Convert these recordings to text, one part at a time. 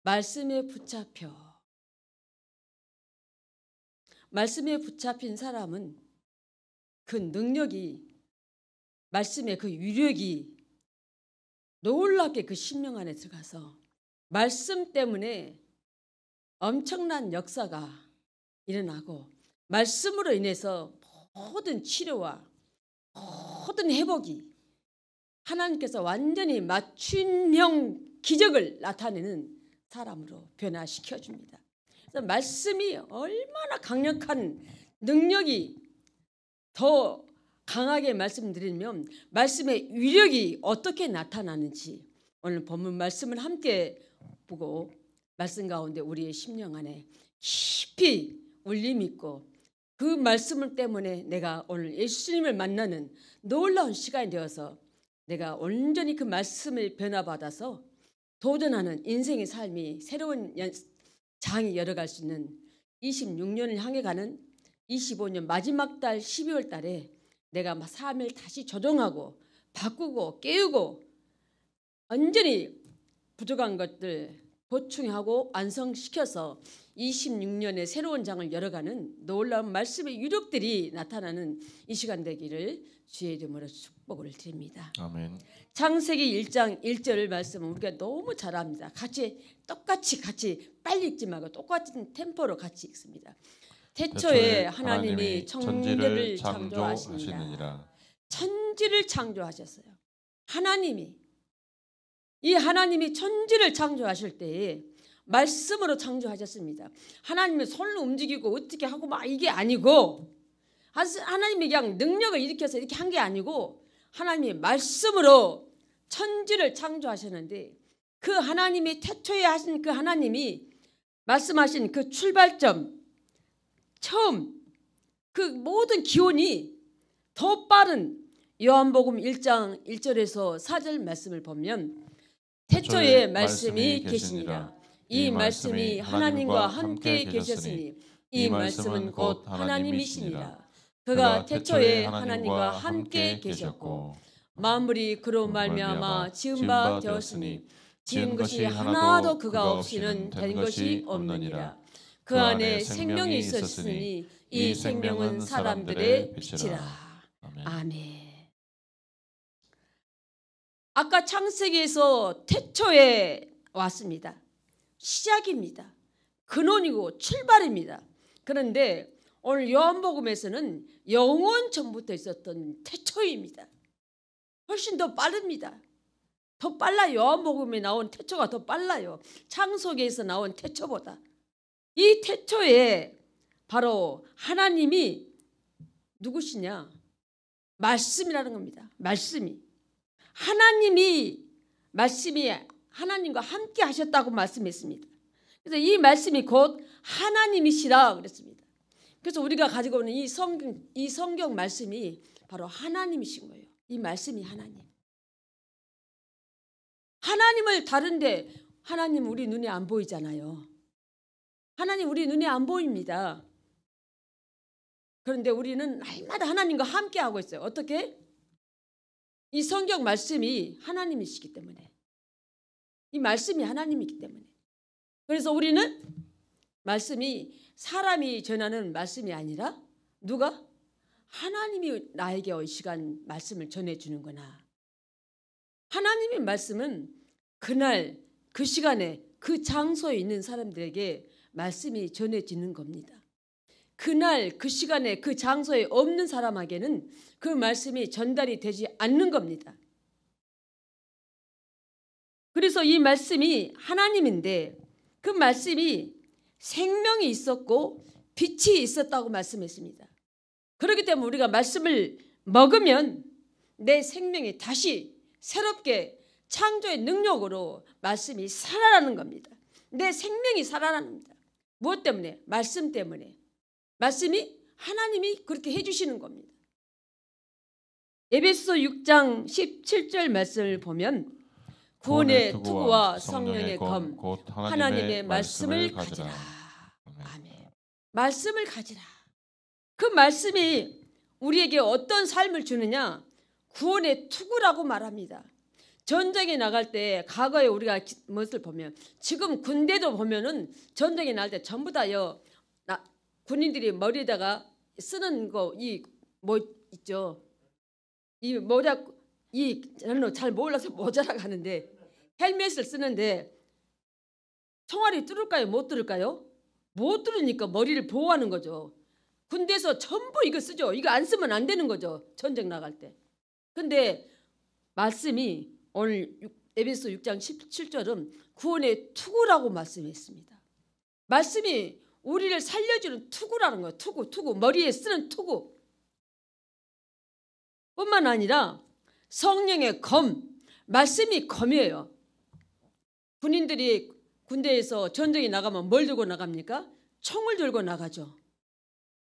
말씀에 붙잡힌 사람은 그 능력이, 말씀의 그 위력이 놀랍게 그 심령 안에 들어가서 말씀 때문에 엄청난 역사가 일어나고, 말씀으로 인해서 모든 치료와 모든 회복이 하나님께서 완전히 맞춤형 기적을 나타내는 사람으로 변화시켜 줍니다. 그래서 말씀이 얼마나 강력한 능력이, 더 강하게 말씀드리면 말씀의 위력이 어떻게 나타나는지 오늘 본문 말씀을 함께 보고 말씀 가운데 우리의 심령 안에 깊이 울림이 있고, 그 말씀을 때문에 내가 오늘 예수님을 만나는 놀라운 시간이 되어서 내가 온전히 그 말씀을 변화받아서 도전하는 인생의 삶이 새로운 장이 열어갈 수 있는 26년을 향해 가는 25년 마지막 달 12월 달에 내가 삶을 다시 조정하고 바꾸고 깨우고 완전히 부족한 것들 보충하고 완성시켜서 26년의 새로운 장을 열어가는 놀라운 말씀의 유력들이 나타나는 이 시간 되기를 주의 이름으로 축복을 드립니다. 아멘. 창세기 1장 1절 말씀은 우리가 너무 잘 압니다. 똑같이 빨리 읽지 말고 똑같은 템포로 같이 읽습니다. 태초에 하나님이 천지를 창조하시니라. 천지를 창조하셨어요. 하나님이 천지를 창조하실 때에 말씀으로 창조하셨습니다. 하나님이 손을 움직이고 어떻게 하고 막 이게 아니고, 하나님이 그냥 능력을 일으켜서 이렇게 한 게 아니고 하나님이 말씀으로 천지를 창조하셨는데, 그 하나님이 태초에 하신 그 하나님이 말씀하신 그 출발점, 처음 그 모든 기원이 더 빠른 요한복음 1장 1절에서 4절 말씀을 보면 태초에 말씀이 계시니라. 이 말씀이 하나님과 함께 계셨으니 이 말씀은 곧 하나님이시니라. 그가 태초에 하나님과 함께 계셨고 만물이 그로 말미암아 지은 바 되었으니 지은 것이 하나도 그가 없이는 된 것이 없느니라. 그 안에 생명이 있었으니 이 생명은 사람들의 빛이라. 아멘. 아까 창세기에서 태초에 왔습니다. 시작입니다. 근원이고 출발입니다. 그런데 오늘 요한복음에서는 영원 전부터 있었던 태초입니다. 훨씬 더 빠릅니다. 더 빨라요. 요한복음에 나온 태초가 더 빨라요. 창세기에서 나온 태초보다. 이 태초에 바로 하나님이 누구시냐? 말씀이라는 겁니다. 말씀이 하나님과 함께 하셨다고 말씀했습니다. 그래서 이 말씀이 곧 하나님이시라 그랬습니다. 그래서 우리가 가지고 있는 이 성경 말씀이 바로 하나님이신 거예요. 이 말씀이 하나님을 다른데, 하나님 우리 눈에 안 보이잖아요. 하나님 우리 눈에 안 보입니다. 그런데 우리는 날마다 하나님과 함께 하고 있어요. 어떻게? 이 성경 말씀이 하나님이시기 때문에, 이 말씀이 하나님이기 때문에. 그래서 우리는 말씀이 사람이 전하는 말씀이 아니라 누가? 하나님이 나에게 이 시간 말씀을 전해주는구나. 하나님의 말씀은 그날 그 시간에 그 장소에 있는 사람들에게 말씀이 전해지는 겁니다. 그날 그 시간에 그 장소에 없는 사람에게는 그 말씀이 전달이 되지 않는 겁니다. 그래서 이 말씀이 하나님인데 그 말씀이 생명이 있었고 빛이 있었다고 말씀했습니다. 그렇기 때문에 우리가 말씀을 먹으면 내 생명이 다시 새롭게 창조의 능력으로 말씀이 살아나는 겁니다. 내 생명이 살아납니다. 무엇 때문에? 말씀 때문에. 말씀이 하나님이 그렇게 해주시는 겁니다. 에베소서 6장 17절 말씀을 보면 구원의 투구와 성령의 검 곧 하나님의 말씀을 가지라. 아멘. 말씀을 가지라. 그 말씀이 우리에게 어떤 삶을 주느냐? 구원의 투구라고 말합니다. 전쟁에 나갈 때 과거에 우리가 무엇을 보면 지금 군대도 보면은 전쟁에 나갈 때 전부 다요 군인들이 머리에다가 쓰는 거 이 뭐 있죠. 이 모자 저는 잘 몰라서 모자라고 하는데 헬멧을 쓰는데 총알이 뚫을까요? 못 뚫을까요? 못 뚫으니까 머리를 보호하는 거죠. 군대에서 전부 이거 쓰죠. 이거 안 쓰면 안 되는 거죠. 전쟁 나갈 때. 근데 말씀이 오늘 에베소 6장 17절은 구원의 투구라고 말씀했습니다. 말씀이 우리를 살려주는 투구라는 거예요. 투구. 머리에 쓰는 투구. 뿐만 아니라 성령의 검, 말씀이 검이에요. 군인들이 군대에서 전쟁에 나가면 뭘 들고 나갑니까? 총을 들고 나가죠.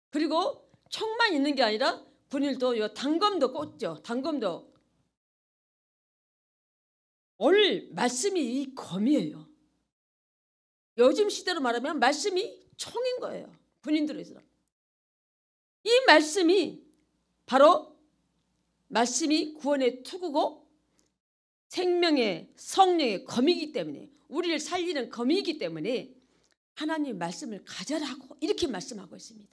그리고 총만 있는 게 아니라 군인도 단검도 꽂죠. 단검도. 오늘 말씀이 이 검이에요. 요즘 시대로 말하면 말씀이 총인 거예요. 군인들에서. 이 말씀이 바로 말씀이 구원의 투구고 생명의 성령의 검이기 때문에 우리를 살리는 검이기 때문에 하나님 말씀을 가져라고 이렇게 말씀하고 있습니다.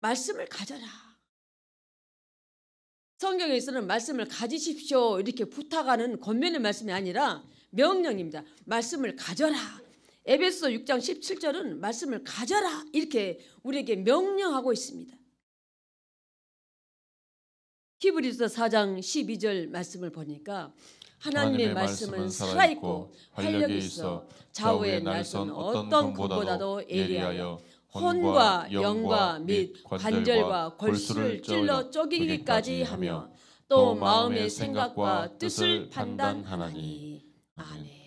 말씀을 가져라. 성경에서는 말씀을 가지십시오 이렇게 부탁하는 권면의 말씀이 아니라 명령입니다. 말씀을 가져라. 에베소 6장 17절은 말씀을 가져라 이렇게 우리에게 명령하고 있습니다. 히브리서 4장 12절 말씀을 보니까 하나님의 말씀은 살아있고 활력이 있어 좌우의 날선 어떤 검보다도 예리하여 혼과 영과 및 관절과 골수를 찔러 쪼개기까지 하며 또 마음의 생각과 뜻을 판단하나니. 아멘.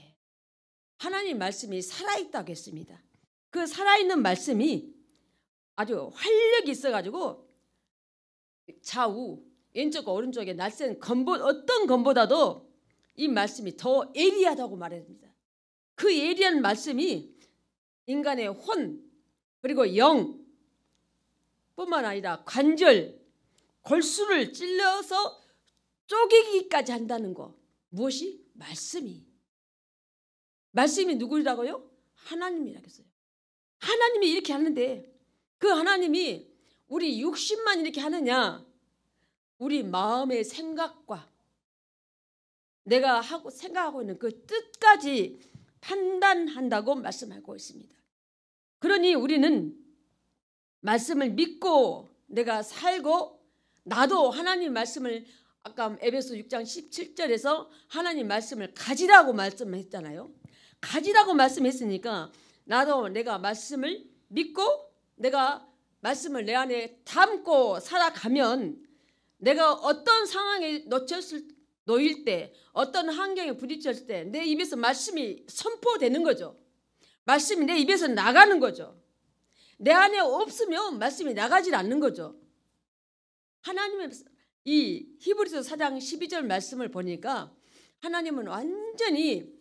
하나님 말씀이 살아있다고 했습니다. 그 살아있는 말씀이 아주 활력이 있어가지고 좌우 왼쪽과 오른쪽에 날쌘 어떤 검보다도 이 말씀이 더 예리하다고 말합니다. 그 예리한 말씀이 인간의 혼 그리고 영 뿐만 아니라 관절 골수를 찔러서 쪼개기까지 한다는 거. 무엇이? 말씀이 누구라고요? 하나님이라고 했어요. 하나님이 이렇게 하는데 그 하나님이 우리 육신만 이렇게 하느냐? 우리 마음의 생각과 내가 생각하고 있는 그 뜻까지 판단한다고 말씀하고 있습니다. 그러니 우리는 말씀을 믿고 내가 살고 나도 하나님 말씀을 아까 에베소 6장 17절에서 하나님 말씀을 가지라고 말씀했잖아요. 가지라고 말씀했으니까 나도 내가 말씀을 믿고 내가 말씀을 내 안에 담고 살아가면 내가 어떤 상황에 놓일 때 어떤 환경에 부딪혔을 때 내 입에서 말씀이 선포되는 거죠. 말씀이 내 입에서 나가는 거죠. 내 안에 없으면 말씀이 나가질 않는 거죠. 하나님의 이 히브리서 4장 12절 말씀을 보니까 하나님은 완전히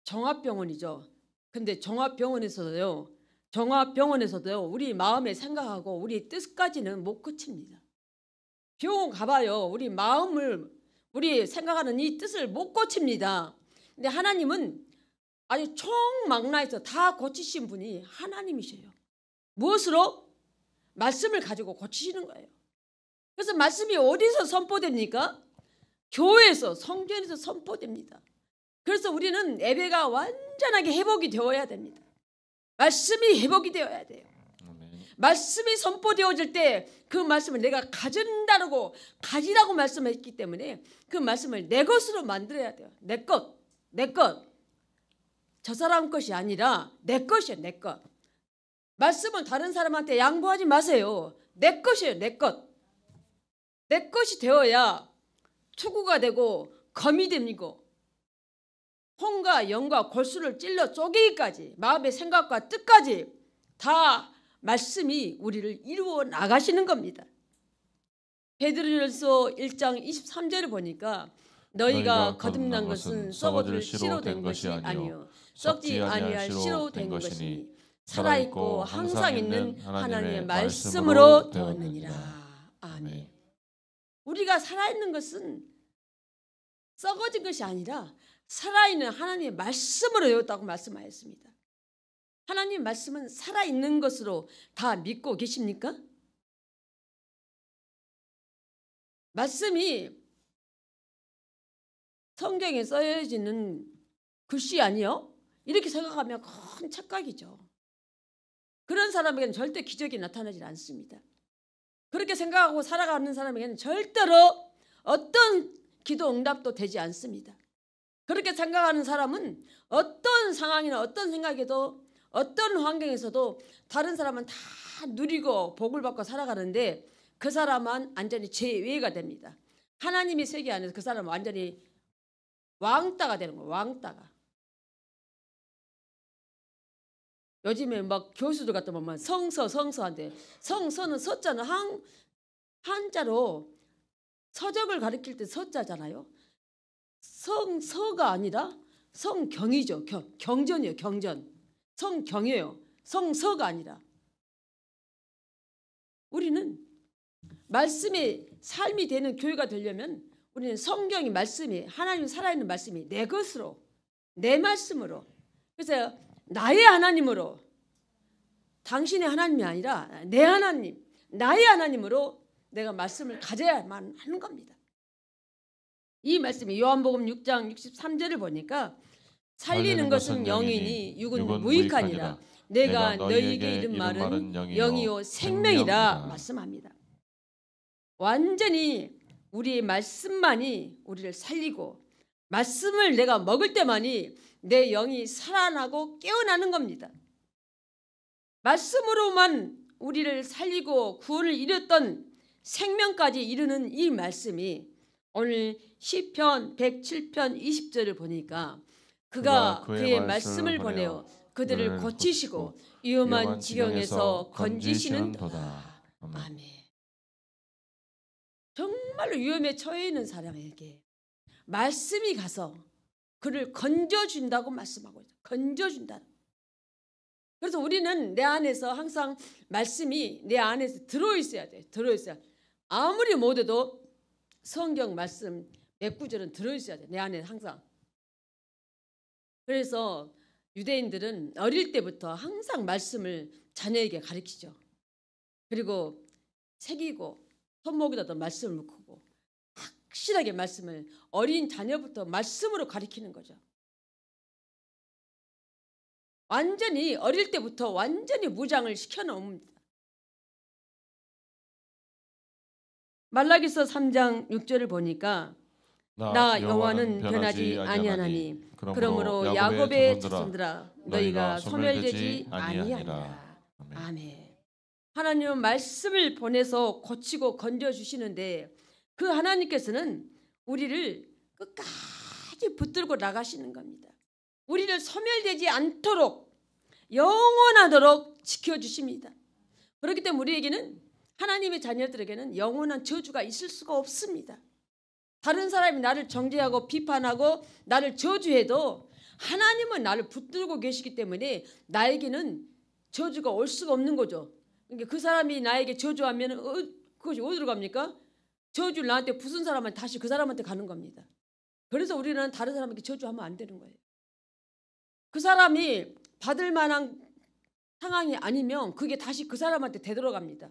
종합병원이죠. 근데 종합병원에서도요 우리 마음에 생각하고 우리 뜻까지는 못 고칩니다. 병원 가봐요. 우리 마음을 우리 생각하는 이 뜻을 못 고칩니다. 근데 하나님은 아주 총망라해서 다 고치신 분이 하나님이셔요. 무엇으로? 말씀을 가지고 고치시는 거예요. 그래서 말씀이 어디서 선포됩니까? 교회에서 성전에서 선포됩니다. 그래서 우리는 예배가 완전하게 회복이 되어야 됩니다. 말씀이 회복이 되어야 돼요. 말씀이 선포되어질 때 그 말씀을 내가 가진다고 가지라고 말씀했기 때문에 그 말씀을 내 것으로 만들어야 돼요. 내 것. 저 사람 것이 아니라 내 것이에요. 내 것. 말씀은 다른 사람한테 양보하지 마세요. 내 것이에요. 내 것. 내 것이 되어야 투구가 되고 검이 됩니고 혼과 영과 골수를 찔러 쪼개기까지 마음의 생각과 뜻까지 다 말씀이 우리를 이루어 나가시는 겁니다. 베드로전서 1장 23절을 보니까 너희가 거듭난 것은 썩어질 씨로 된 것이 아니요 썩지 아니할 씨로 된 것이니 살아있고 항상 있는 하나님의 말씀으로 되었느니라. 아멘. 우리가 살아있는 것은 썩어진 것이 아니라 살아있는 하나님의 말씀으로 되었다고 말씀하였습니다. 하나님 말씀은 살아있는 것으로 다 믿고 계십니까? 말씀이 성경에 써여지는 글씨 아니요? 이렇게 생각하면 큰 착각이죠. 그런 사람에게는 절대 기적이 나타나지 않습니다. 그렇게 생각하고 살아가는 사람에게는 절대로 어떤 기도 응답도 되지 않습니다. 그렇게 생각하는 사람은 어떤 상황이나 어떤 생각에도 어떤 환경에서도 다른 사람은 다 누리고 복을 받고 살아가는데 그 사람은 완전히 제외가 됩니다. 하나님의 세계 안에서 그 사람은 완전히 왕따가 되는 거예요. 왕따가. 요즘에 막 교수들 같은 보면 성서한데 성서는 서자는 한자로 서적을 가리킬 때 서자잖아요. 성서가 아니라 성경이죠. 경전이에요. 경전. 성경이에요. 성서가 아니라. 우리는 말씀의 삶이 되는 교회가 되려면 우리는 성경이 말씀이 하나님 살아있는 말씀이 내 것으로 내 말씀으로 그래서 나의 하나님으로 당신의 하나님이 아니라 내 하나님 나의 하나님으로 내가 말씀을 가져야만 하는 겁니다. 이 말씀이 요한복음 6장 63절을 보니까 살리는 것은 영이니 육은 무익하니라. 내가 너희에게 이른 말은 영이요 생명이라 말씀합니다. 완전히 우리의 말씀만이 우리를 살리고 말씀을 내가 먹을 때만이 내 영이 살아나고 깨어나는 겁니다. 말씀으로만 우리를 살리고 구원을 이뤘던 생명까지 이루는 이 말씀이 오늘 시편 107편 20절을 보니까 그가 그의 말씀을 보내어 그들을 고치시고 위험한 지경에서 건지시는도다. 아멘. 정말로 위험에 처해 있는 사람에게 말씀이 가서 그를 건져준다고 말씀하고 있어요. 건져준다. 그래서 우리는 내 안에서 항상 말씀이 내 안에서 들어있어야 돼. 들어있어야. 아무리 못해도 성경 말씀 몇 구절은 들어있어야 돼. 내 안에 항상. 그래서 유대인들은 어릴 때부터 항상 말씀을 자녀에게 가르치죠. 그리고 새기고 손목에다도 말씀을 묶고 확실하게 말씀을 어린 자녀부터 말씀으로 가르치는 거죠. 완전히 어릴 때부터 완전히 무장을 시켜놓습니다. 말라기서 3장 6절을 보니까 나 여호와는 변하지 아니하나니 그러므로 야곱의 자손들아 너희가 소멸되지 아니하니라. 아멘. 하나님은 말씀을 보내서 고치고 건져주시는데 그 하나님께서는 우리를 끝까지 붙들고 나가시는 겁니다. 우리를 소멸되지 않도록 영원하도록 지켜주십니다. 그렇기 때문에 우리에게는 하나님의 자녀들에게는 영원한 저주가 있을 수가 없습니다. 다른 사람이 나를 정죄하고 비판하고 나를 저주해도 하나님은 나를 붙들고 계시기 때문에 나에게는 저주가 올 수가 없는 거죠. 그러니까 그 사람이 나에게 저주하면 그것이 어디로 갑니까? 저주를 나한테 부순 사람은 다시 그 사람한테 가는 겁니다. 그래서 우리는 다른 사람에게 저주하면 안 되는 거예요. 그 사람이 받을 만한 상황이 아니면 그게 다시 그 사람한테 되돌아갑니다.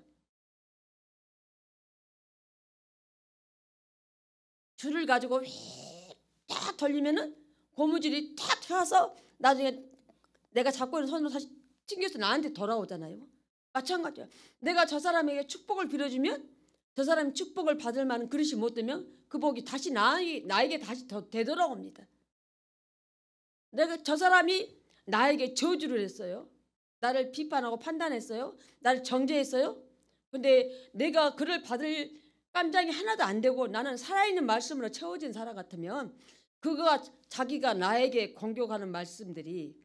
줄을 가지고 탁 돌리면은 고무줄이 탁 튀어서 나중에 내가 잡고 있는 손으로 다시 튕겨서 나한테 돌아오잖아요. 마찬가지야. 내가 저 사람에게 축복을 빌어주면 저 사람이 축복을 받을 만한 그릇이 못 되면 그 복이 다시 나에게 다시 되돌아옵니다. 내가 저 사람이 나에게 저주를 했어요. 나를 비판하고 판단했어요. 나를 정죄했어요. 근데 내가 그를 받을 깜장이 하나도 안 되고 나는 살아있는 말씀으로 채워진 사람 같으면 그가 자기가 나에게 공격하는 말씀들이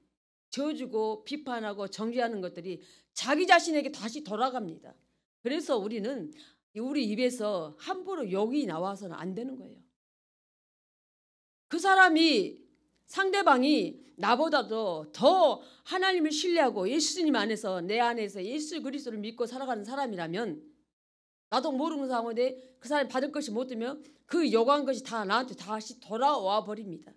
저주고 비판하고 정죄하는 것들이 자기 자신에게 다시 돌아갑니다. 그래서 우리는 우리 입에서 함부로 욕이 나와서는 안 되는 거예요. 그 사람이 상대방이 나보다도 더 하나님을 신뢰하고 예수님 안에서 내 안에서 예수 그리스도를 믿고 살아가는 사람이라면 나도 모르는 상황인데 그 사람이 받을 것이 못 되면 그 요구한 것이 다 나한테 다시 돌아와 버립니다.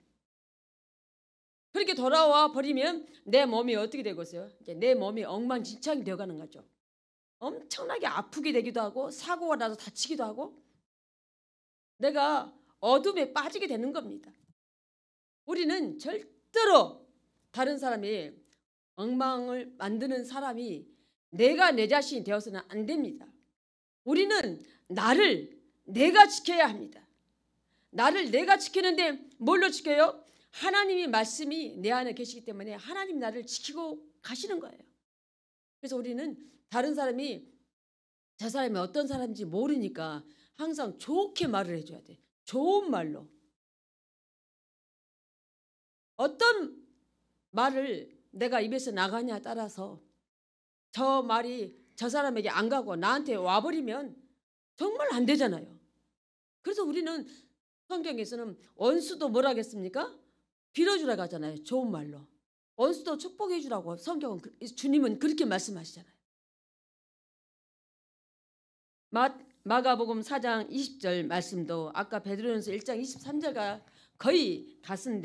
그렇게 돌아와 버리면 내 몸이 어떻게 되고 있어요? 이제 내 몸이 엉망진창이 되어가는 거죠. 엄청나게 아프게 되기도 하고 사고가 나서 다치기도 하고 내가 어둠에 빠지게 되는 겁니다. 우리는 절대로 다른 사람이 엉망을 만드는 사람이 내가 내 자신이 되어서는 안 됩니다. 우리는 나를 내가 지켜야 합니다. 나를 내가 지키는데 뭘로 지켜요? 하나님의 말씀이 내 안에 계시기 때문에 하나님 나를 지키고 가시는 거예요. 그래서 우리는 다른 사람이 저 사람이 어떤 사람인지 모르니까 항상 좋게 말을 해줘야 돼. 좋은 말로. 어떤 말을 내가 입에서 나가냐에 따라서 저 말이 저 사람에게 안 가고 나한테 와버리면 정말 안 되잖아요. 그래서 우리는 성경에서는 원수도 뭐라 하겠습니까? 빌어주라고 하잖아요. 좋은 말로. 원수도 축복해 주라고 성경은 주님은 그렇게 말씀하시잖아요. 마가복음 4장 20절 말씀도 아까 베드로전서 1장 23절과 거의 같은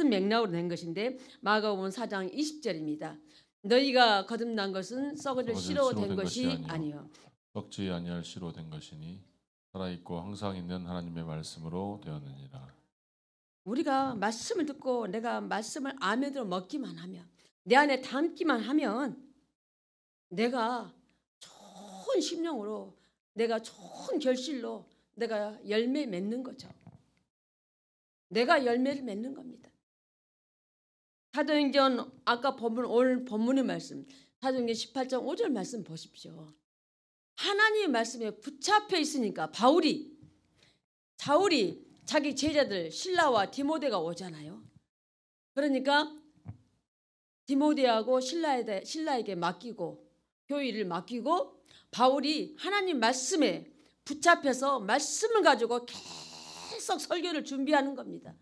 맥락으로 된 것인데 마가복음 4장 20절입니다. 너희가 거듭난 것은 썩어질 씨로 된 것이 아니요 썩지 아니할 씨로 된 것이니 살아있고 항상 있는 하나님의 말씀으로 되었느니라. 우리가 말씀을 듣고 내가 말씀을 아멘으로 먹기만 하면 내 안에 담기만 하면 내가 좋은 심령으로 내가 좋은 결실로 내가 열매 맺는 거죠. 내가 열매를 맺는 겁니다. 사도행전 아까 오늘 본문의 말씀 사도행전 18장 5절 말씀 보십시오. 하나님의 말씀에 붙잡혀 있으니까 사울이 자기 제자들 실라와 디모데가 오잖아요. 그러니까 디모데하고 실라에게 맡기고 교회를 맡기고 바울이 하나님 말씀에 붙잡혀서 말씀을 가지고 계속 설교를 준비하는 겁니다.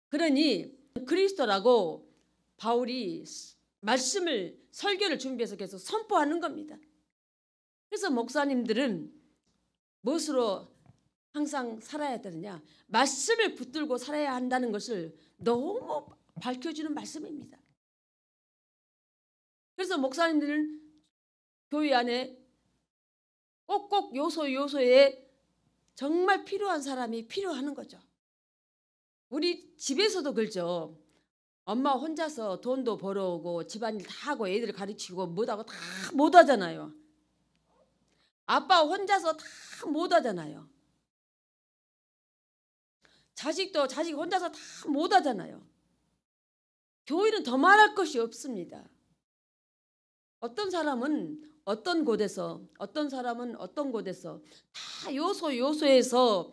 그러니 그리스도라고 바울이 설교를 준비해서 계속 선포하는 겁니다. 그래서 목사님들은 무엇으로 항상 살아야 되느냐? 말씀을 붙들고 살아야 한다는 것을 너무 밝혀주는 말씀입니다. 그래서 목사님들은 교회 안에 꼭꼭 요소에 정말 필요한 사람이 필요하는 거죠. 우리 집에서도 그렇죠. 엄마 혼자서 돈도 벌어오고 집안일 다 하고 애들 가르치고 뭐하고 다 못하잖아요. 아빠 혼자서 다 못하잖아요. 자식도 자식 혼자서 다 못하잖아요. 교회는 더 말할 것이 없습니다. 어떤 사람은 어떤 곳에서 어떤 사람은 어떤 곳에서 다 요소에서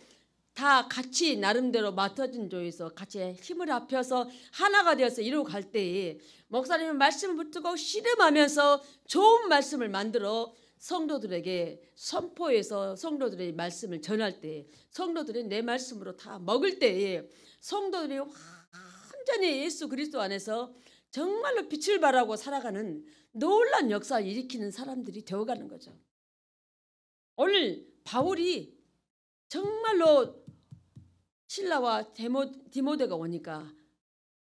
다 같이 나름대로 맡아진 조에서 같이 힘을 합해서 하나가 되어서 이루어 갈 때에 목사님의 말씀을 붙들고 씨름하면서 좋은 말씀을 만들어 성도들에게 선포해서 성도들의 말씀을 전할 때 성도들이 내 말씀으로 다 먹을 때에 성도들이 완전히 예수 그리스도 안에서 정말로 빛을 발하고 살아가는 놀라운 역사를 일으키는 사람들이 되어가는 거죠. 오늘 바울이 정말로 실라와 디모데가 오니까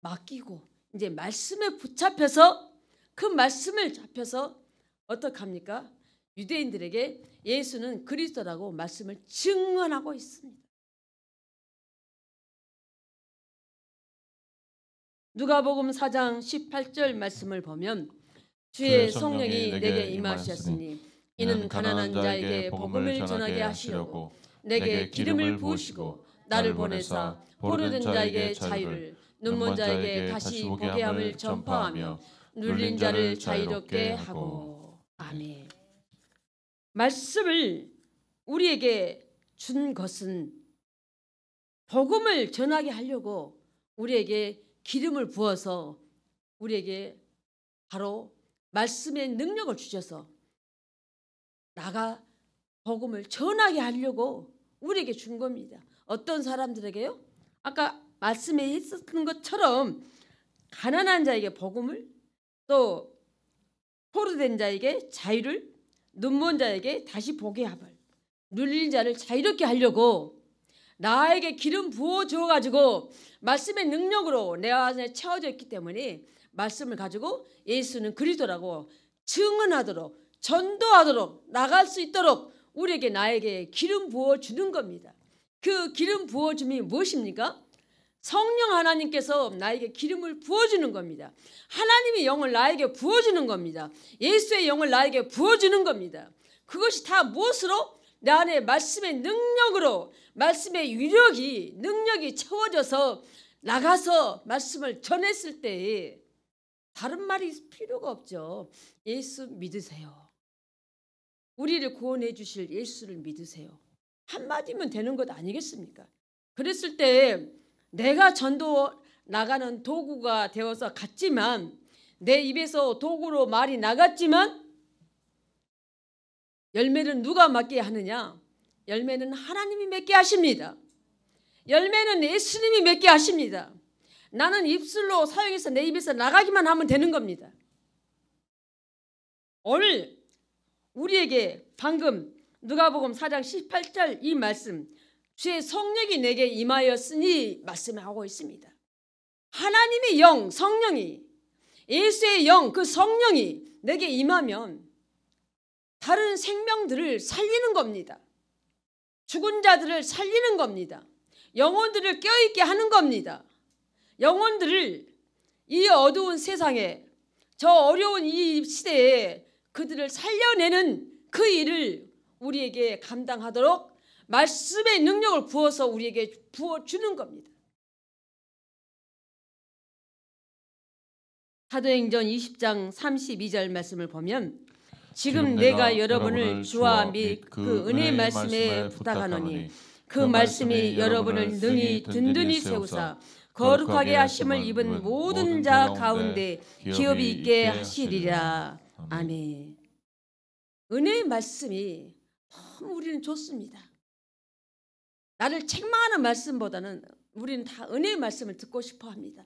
맡기고 이제 말씀에 붙잡혀서 그 말씀을 잡혀서 어떻게 합니까? 유대인들에게 예수는 그리스도라고 말씀을 증언하고 있습니다. 누가복음 4장 18절 말씀을 보면 주의 성령이 내게 임하셨으니 이는 가난한 자에게 복음을 전하게 하시려고 내게 기름을 부으시고 나를 보내사 포로된 자에게 자유를 눈먼 자에게 다시 보게 함을 전파하며 눌린 자를 자유롭게 하고. 아멘. 말씀을 우리에게 준 것은 복음을 전하게 하려고 우리에게 기름을 부어서 우리에게 바로 말씀의 능력을 주셔서 나가 복음을 전하게 하려고 우리에게 준 겁니다. 어떤 사람들에게요? 아까 말씀에 있었던 것처럼 가난한 자에게 복음을, 또 포로된 자에게 자유를, 눈먼 자에게 다시 보게 함을. 눌린 자를 자유롭게 하려고 나에게 기름 부어 주어 가지고 말씀의 능력으로 내 안에 채워져 있기 때문에 말씀을 가지고 예수는 그리스도라고 증언하도록 전도하도록 나갈 수 있도록 우리에게 나에게 기름 부어 주는 겁니다. 그 기름 부어 줌이 무엇입니까? 성령 하나님께서 나에게 기름을 부어주는 겁니다. 하나님의 영을 나에게 부어주는 겁니다. 예수의 영을 나에게 부어주는 겁니다. 그것이 다 무엇으로? 내 안에 말씀의 능력으로 말씀의 위력이 능력이 채워져서 나가서 말씀을 전했을 때에 다른 말이 필요가 없죠. 예수 믿으세요. 우리를 구원해 주실 예수를 믿으세요. 한마디면 되는 것 아니겠습니까? 그랬을 때 내가 전도 나가는 도구가 되어서 갔지만 내 입에서 도구로 말이 나갔지만 열매는 누가 맺게 하느냐? 열매는 하나님이 맺게 하십니다. 열매는 예수님이 맺게 하십니다. 나는 입술로 사용해서 내 입에서 나가기만 하면 되는 겁니다. 오늘 우리에게 방금 누가복음 4장 18절 이 말씀 주의 성령이 내게 임하였으니 말씀하고 있습니다. 하나님의 영 성령이 예수의 영 그 성령이 내게 임하면 다른 생명들을 살리는 겁니다. 죽은 자들을 살리는 겁니다. 영혼들을 깨어있게 하는 겁니다. 영혼들을 이 어두운 세상에 저 어려운 이 시대에 그들을 살려내는 그 일을 우리에게 감당하도록 말씀의 능력을 부어서 우리에게 부어주는 겁니다. 사도행전 20장 32절 말씀을 보면 지금 내가 여러분을 주와 및 그 은혜의 말씀에 부탁하노니 그 말씀이 여러분을 능히 든든히 세우사 거룩하게 하심을 입은 모든 자 가운데 기업이 있게 하시리라. 아멘. 은혜의 말씀이 너무 우리는 좋습니다. 나를 책망하는 말씀보다는 우리는 다 은혜의 말씀을 듣고 싶어 합니다.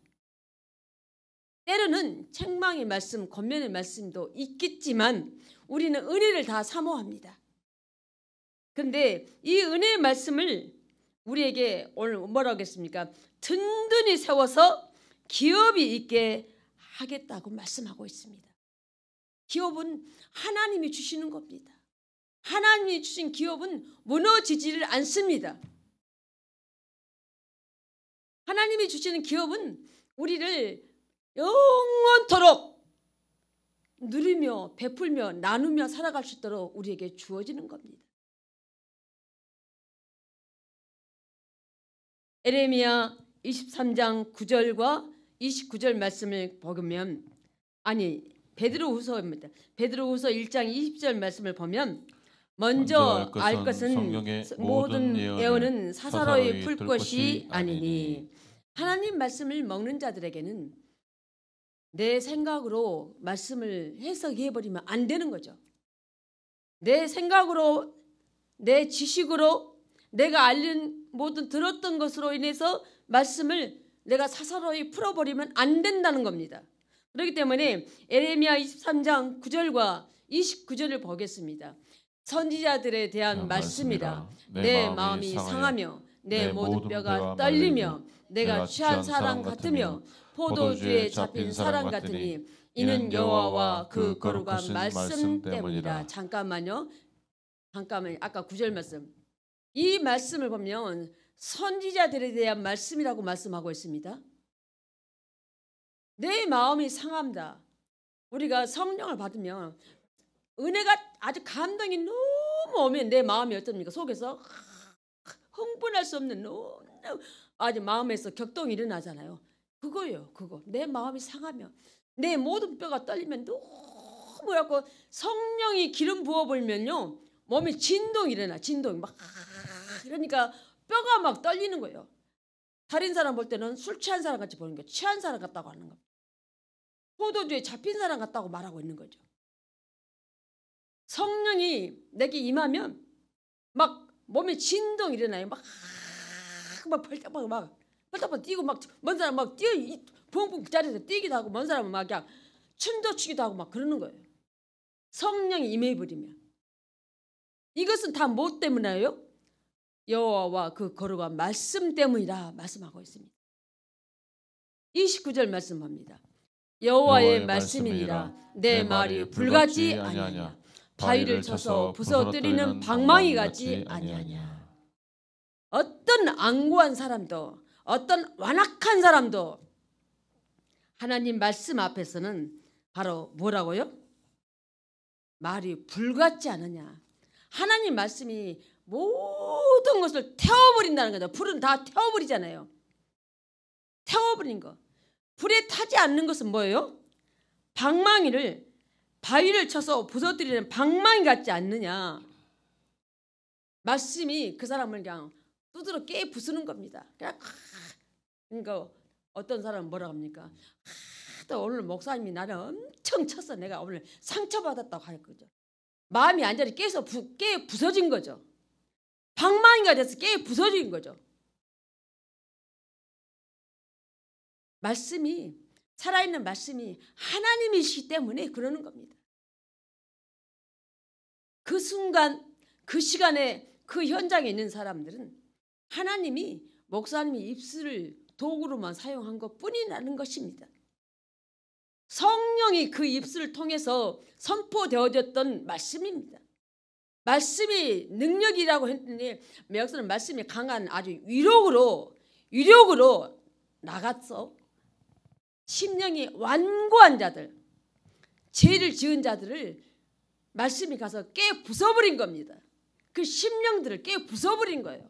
때로는 책망의 말씀, 권면의 말씀도 있겠지만 우리는 은혜를 다 사모합니다. 그런데 이 은혜의 말씀을 우리에게 오늘 뭐라고 하겠습니까? 든든히 세워서 기업이 있게 하겠다고 말씀하고 있습니다. 기업은 하나님이 주시는 겁니다. 하나님이 주신 기업은 무너지지를 않습니다. 하나님이 주시는 기업은 우리를 영원토록 누리며 베풀며 나누며 살아갈 수 있도록 우리에게 주어지는 겁니다. 에레미야 23장 9절과 29절 말씀을 보면 베드로후서입니다. 베드로후서 1장 20절 말씀을 보면 먼저 알 것은 모든 예언은 사사로이 풀 것이 아니니 하나님 말씀을 먹는 자들에게는 내 생각으로 말씀을 해석해버리면 안 되는 거죠. 내 생각으로 내 지식으로 내가 알린 모든 들었던 것으로 인해서 말씀을 내가 사사로이 풀어버리면 안 된다는 겁니다. 그렇기 때문에 에레미야 23장 9절과 29절을 보겠습니다. 선지자들에 대한 말씀이라 내 마음이 상하며 내 모든 뼈가 떨리며 내가 취한 사람 같으며 포도주에 잡힌 사람 같으니 이는 여호와와 그 거룩한 말씀 때문이라. 잠깐만요. 아까 9절 말씀. 이 말씀을 보면 선지자들에 대한 말씀이라고 말씀하고 있습니다. 내 마음이 상합니다. 우리가 성령을 받으면 은혜가 아주 감동이 너무 오면 내 마음이 어떻습니까? 속에서 흥분할 수 없는 너무 아주 마음에서 격동이 일어나잖아요. 그거예요. 그거. 내 마음이 상하면 내 모든 뼈가 떨리면 너무 약고 성령이 기름 부어버리면요 몸에 진동이 일어나. 진동이 막 그러니까 뼈가 막 떨리는 거예요. 다른 사람 볼 때는 술 취한 사람 같이 보는 거예요. 취한 사람 같다고 하는 겁니다. 포도주에 잡힌 사람 같다고 말하고 있는 거죠. 성령이 내게 임하면 막 몸에 진동이 일어나요. 막 벌떡벌떡 뛰고 막 먼 사람 막 뛰어 붕붕 그 자리에서 뛰기도 하고 먼 사람은 막 그냥 춤도 추기도 하고 막 그러는 거예요. 성령이 임해버리면 이것은 다 뭐 때문이에요? 여호와와 그 거룩한 말씀 때문이라 말씀하고 있습니다. 29절 말씀합니다. 여호와의 말씀이니라 내 말이 불같지 아니하냐 바위를 쳐서 부서뜨리는 방망이 같지 아니하냐. 어떤 안구한 사람도 어떤 완악한 사람도 하나님 말씀 앞에서는 바로 뭐라고요? 말이 불같지 않으냐. 하나님 말씀이 모든 것을 태워버린다는 거죠. 불은 다 태워버리잖아요. 태워버린 거. 불에 타지 않는 것은 뭐예요? 방망이를 바위를 쳐서 부서뜨리는 방망이 같지 않느냐. 말씀이 그 사람을 그냥 두드러 깨 부수는 겁니다. 그러니까 어떤 사람은 뭐라고 합니까? 오늘 목사님이 나를 엄청 쳤어. 내가 오늘 상처받았다고 할 거죠. 마음이 완전히 깨 부서진 거죠. 방망이가 돼서 깨 부서진 거죠. 말씀이 살아있는 말씀이 하나님이시기 때문에 그러는 겁니다. 그 순간 그 시간에 그 현장에 있는 사람들은 하나님이 목사님이 입술을 도구로만 사용한 것뿐이라는 것입니다. 성령이 그 입술을 통해서 선포되어졌던 말씀입니다. 말씀이 능력이라고 했더니 여기서는 말씀이 강한 아주 위력으로 나갔어. 심령이 완고한 자들, 죄를 지은 자들을 말씀이 가서 깨 부숴버린 겁니다. 그 심령들을 깨 부숴버린 거예요.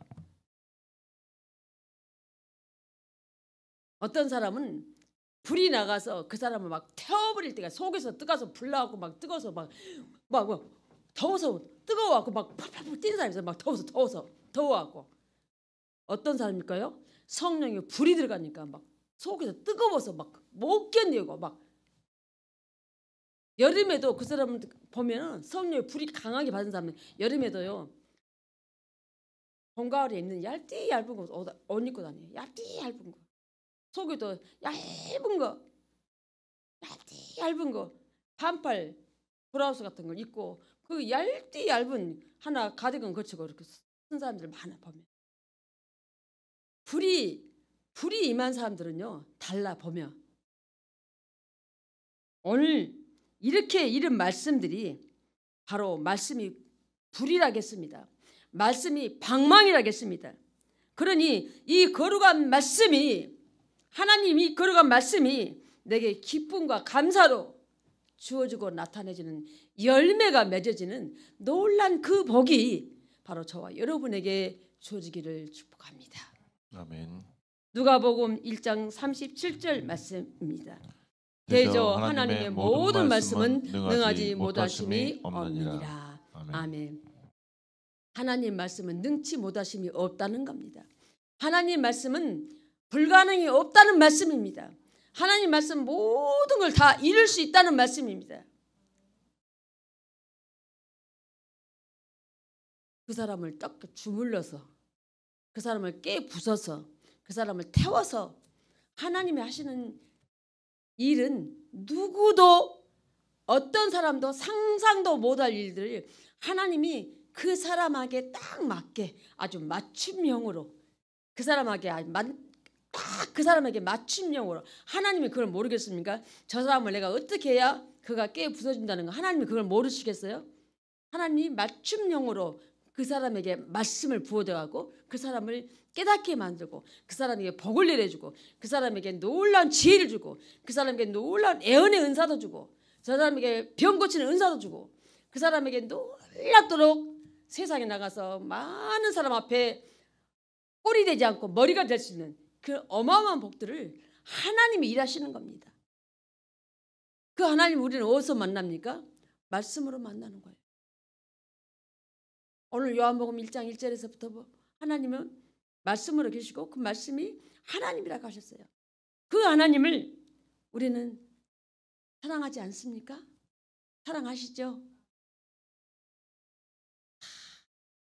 어떤 사람은 불이 나가서 그 사람을 막 태워버릴 때가 속에서 뜨거워서 불 나고 막 뜨거워서 막 더워서 뜨거워갖고 막 팍팍 뛰는 사람이 있어요. 막 더워갖고 어떤 사람일까요? 성령에 불이 들어가니까 막 속에서 뜨거워서 막 못 견디고 막 여름에도 그 사람을 보면은 성령의 불이 강하게 받은 사람은 여름에도요 봄 가을에 입는 얇은 거 옷 입고 다녀요. 얇은 거 속에도 얇은 거 반팔 브라우스 같은 걸 입고 그 얇은 하나 가디건 걸치고 이렇게 쓴 사람들 많아 보면 불이 임한 사람들은요 달라 보면 오늘 이렇게 이런 말씀들이 바로 말씀이 불이라겠습니다. 말씀이 방망이라겠습니다. 그러니 이 거룩한 말씀이 하나님이 거룩한 말씀이 내게 기쁨과 감사로 주어지고 나타내지는 열매가 맺어지는 놀란 그 복이 바로 저와 여러분에게 주어지기를 축복합니다. 아멘. 누가복음 1장 37절 말씀입니다. 대저 하나님의 모든 말씀은 능하지 못하심이 없느니라. 아멘. 하나님 말씀은 능치 못하심이 없다는 겁니다. 하나님 말씀은 불가능이 없다는 말씀입니다. 하나님 말씀 모든 걸 다 이룰 수 있다는 말씀입니다. 그 사람을 딱 주물러서 그 사람을 깨 부숴서 그 사람을 태워서 하나님이 하시는 일은 누구도 어떤 사람도 상상도 못할 일들을 하나님이 그 사람에게 딱 맞게 아주 맞춤형으로 그 사람에게 그 사람에게 맞춤형으로 하나님이 그걸 모르겠습니까? 저 사람을 내가 어떻게 해야 그가 깨 부서진다는 거 하나님이 그걸 모르시겠어요? 하나님이 맞춤형으로 그 사람에게 말씀을 부어대가고 그 사람을 깨닫게 만들고 그 사람에게 복을 내려주고 그 사람에게 놀라운 지혜를 주고 그 사람에게 놀라운 애언의 은사도 주고 저 사람에게 병 고치는 은사도 주고 그 사람에게 놀랍도록 세상에 나가서 많은 사람 앞에 꼴이 되지 않고 머리가 될 수 있는 그 어마어마한 복들을 하나님이 일하시는 겁니다. 그 하나님 우리는 어디서 만납니까? 말씀으로 만나는 거예요. 오늘 요한복음 1장 1절에서부터 하나님은 말씀으로 계시고 그 말씀이 하나님이라고 하셨어요. 그 하나님을 우리는 사랑하지 않습니까? 사랑하시죠?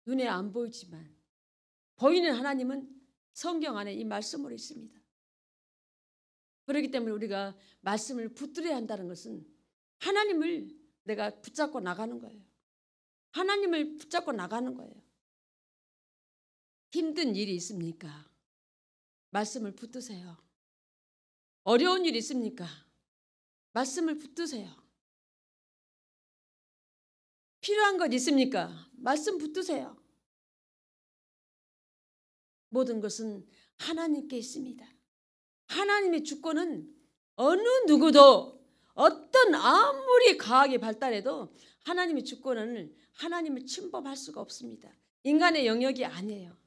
눈에 안 보이지만 보이는 하나님은 성경 안에 이 말씀으로 있습니다. 그렇기 때문에 우리가 말씀을 붙들어야 한다는 것은 하나님을 내가 붙잡고 나가는 거예요. 하나님을 붙잡고 나가는 거예요. 힘든 일이 있습니까? 말씀을 붙드세요. 어려운 일이 있습니까? 말씀을 붙드세요. 필요한 것 있습니까? 말씀 붙드세요. 모든 것은 하나님께 있습니다. 하나님의 주권은 어느 누구도 어떤 아무리 과학이 발달해도 하나님의 주권은 하나님을 침범할 수가 없습니다. 인간의 영역이 아니에요.